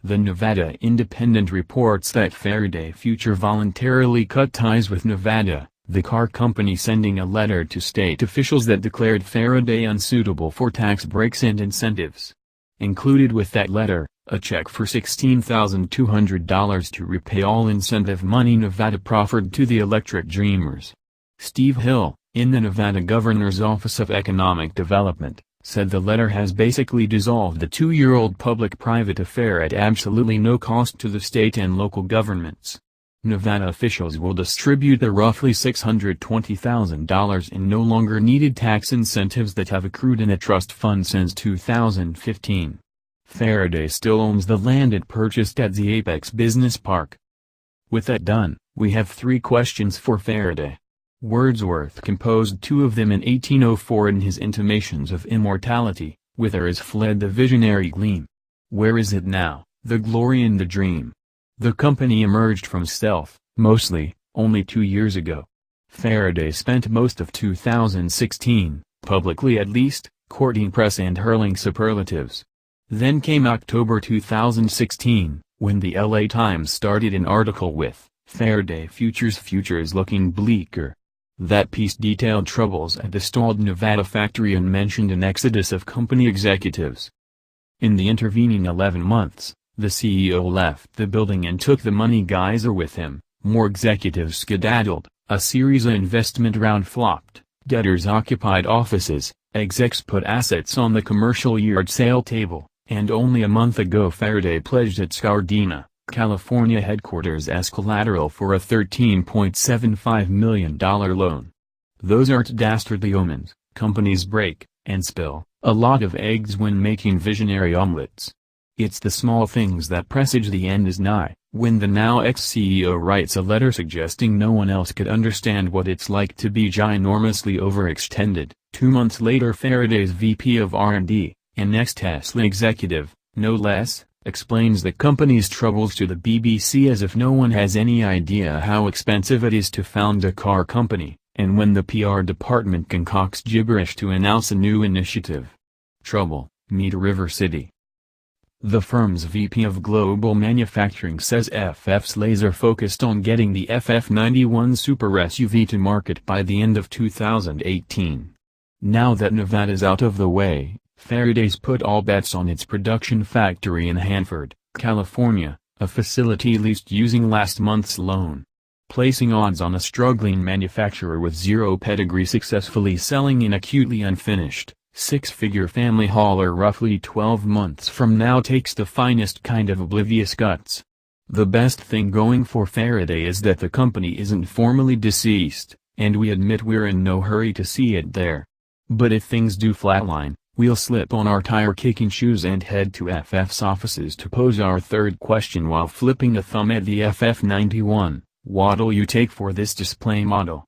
The Nevada Independent reports that Faraday Future voluntarily cut ties with Nevada, the car company sending a letter to state officials that declared Faraday unsuitable for tax breaks and incentives. Included with that letter, a check for $16,200 to repay all incentive money Nevada proffered to the electric dreamers. Steve Hill, in the Nevada Governor's Office of Economic Development, said the letter has basically dissolved the two-year-old public-private affair at absolutely no cost to the state and local governments. Nevada officials will distribute the roughly $620,000 in no longer needed tax incentives that have accrued in a trust fund since 2015. Faraday still owns the land it purchased at the Apex Business Park. With that done, we have 3 questions for Faraday. Wordsworth composed 2 of them in 1804 in his Intimations of Immortality. Whither has fled the visionary gleam? Where is it now, the glory and the dream? The company emerged from stealth, mostly, only 2 years ago. Faraday spent most of 2016, publicly at least, courting press and hurling superlatives. Then came October 2016, when the LA Times started an article with, "Faraday Future's future is looking bleaker." That piece detailed troubles at the stalled Nevada factory and mentioned an exodus of company executives. In the intervening 11 months, the CEO left the building and took the money geyser with him, more executives skedaddled, a series of investment round flopped, debtors occupied offices, execs put assets on the commercial yard sale table, and only a month ago Faraday pledged its Gardena, California headquarters as collateral for a $13.75 million loan. Those aren't dastardly omens. Companies break, and spill, a lot of eggs when making visionary omelets. It's the small things that presage the end is nigh. When the now ex-CEO writes a letter suggesting no one else could understand what it's like to be ginormously overextended, 2 months later Faraday's VP of R&D, an ex-Tesla executive, no less, explains the company's troubles to the BBC as if no one has any idea how expensive it is to found a car company, and when the PR department concocts gibberish to announce a new initiative. Trouble, meet River City. The firm's VP of Global Manufacturing says FF's laser-focused on getting the FF91 super SUV to market by the end of 2018. Now that Nevada's out of the way, Faraday's put all bets on its production factory in Hanford, California, a facility leased using last month's loan. Placing odds on a struggling manufacturer with zero pedigree successfully selling an acutely unfinished, 6-figure family hauler roughly 12 months from now takes the finest kind of oblivious guts. The best thing going for Faraday is that the company isn't formally deceased, and we admit we're in no hurry to see it there. But if things do flatline, we'll slip on our tire-kicking shoes and head to FF's offices to pose our 3rd question while flipping a thumb at the FF91. What'll you take for this display model?